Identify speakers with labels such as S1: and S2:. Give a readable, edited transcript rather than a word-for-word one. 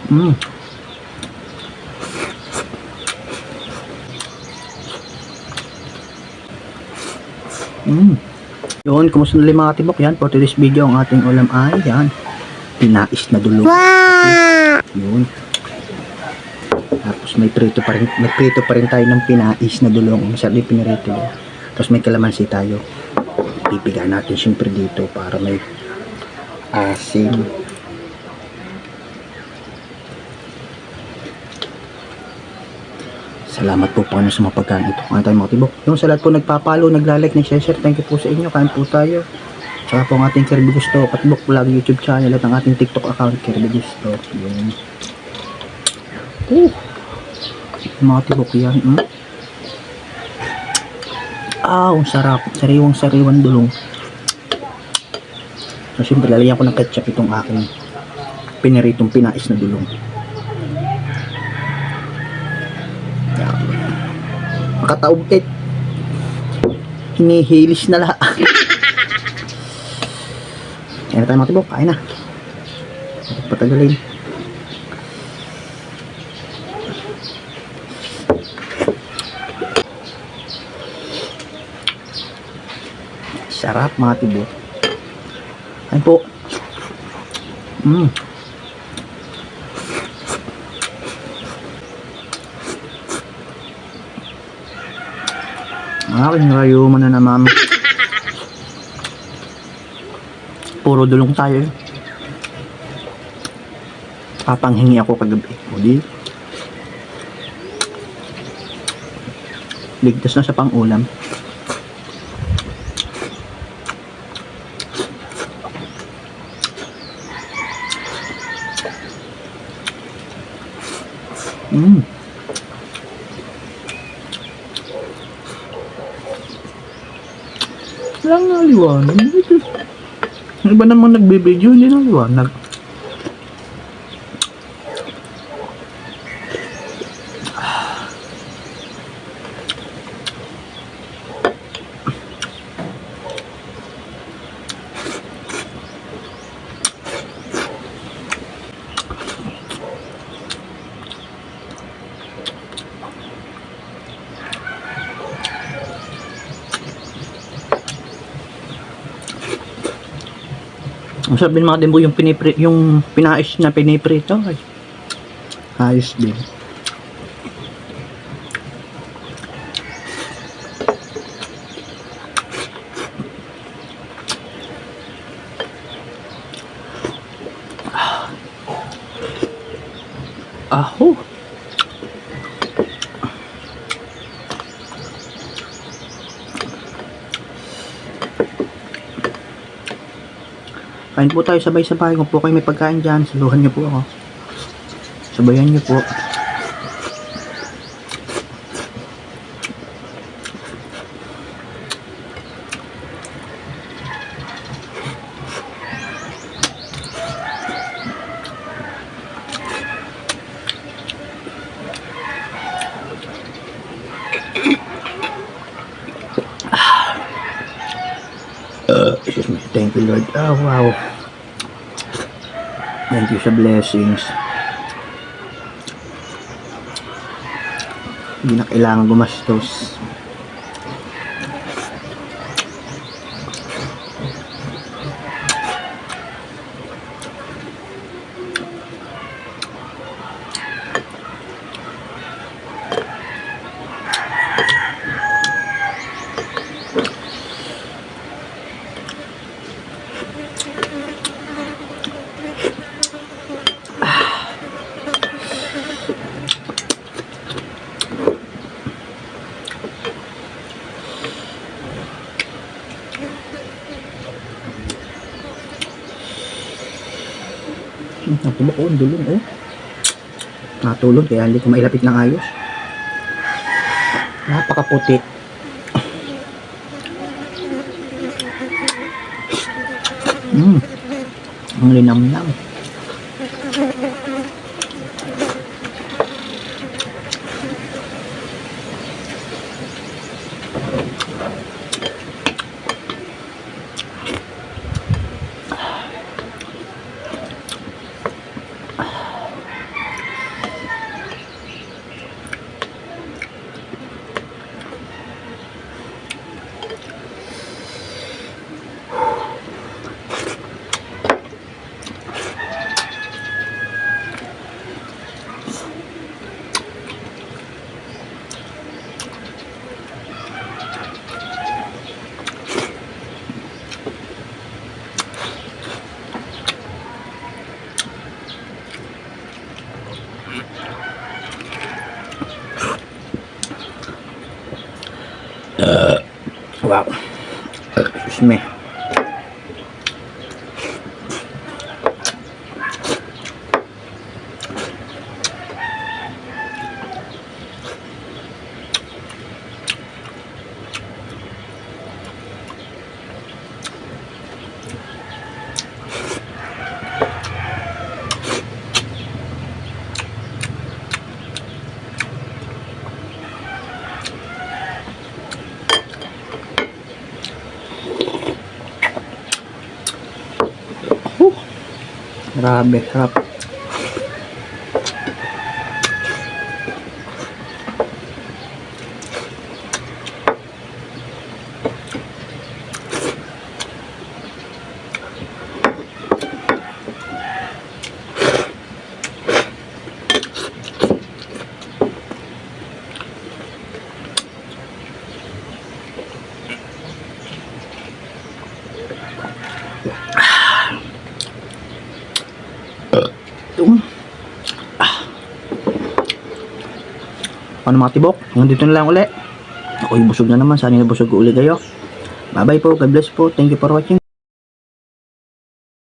S1: Mm. Mm. Yun, kumusta na mga tibok yan? For today's video, ang ating ulam ay yan, pinais na dulo. Wow! Yun. Tapos may prito pa rin tayo ng pinais na dulong. Masarap din pinirito. Tapos may kalamansi tayo. Pipiga natin syempre dito para may asim. Salamat po paano sa mga pagkain ito. Ano tayo mga tibok? Yung sa lahat po nagpapalo, naglalike, nag-share, thank you po sa inyo. Kain po tayo. Tsaka po ang ating Kirby Gusto, Patibok Vlog YouTube channel at ang ating TikTok account Kirby Gusto. Yun. Mga tibok yan. Ang sarap. Sariwang dulong. So, siyempre, lalagyan ko ng ketchup itong aking piniritong pinais na dulong. Makataubit. Hinihilis na lahat. Kaya na tayo mga tibok. Kain na. Patagalin. Sarap mga tibok. Kain po. Aking rayuman na naman. Puro dulong tayo. Papanghingi ako kagabi. O di. Ligtas na sa pang-ulam. Lang naliwanag. Yung iba namang nagbibideo, hindi naliwanag. Ang sabi ng mga dembo yung yung pinais na piniprito ay ayos din. Aho. Kain po tayo sabay-sabay. Kung po kayo may pagkain dyan, saluhan nyo po ako. Sabayan nyo po. Excuse me. Thank you, Lord. Oh, wow. Thank you sa blessings. Hindi na kailangan gumastos. Natulog ko, ang dulong oh. Natulog kaya hindi ko mailapit ng ayos. Napakaputi. Ang linamnam. Sarap. Excuse me. Grabe, sarap. Yung paano mga tibok? Hanggang dito na lang uli. Ako'y busog na naman. Sana nabusog ko uli kayo. Bye bye po. God bless po. Thank you for watching.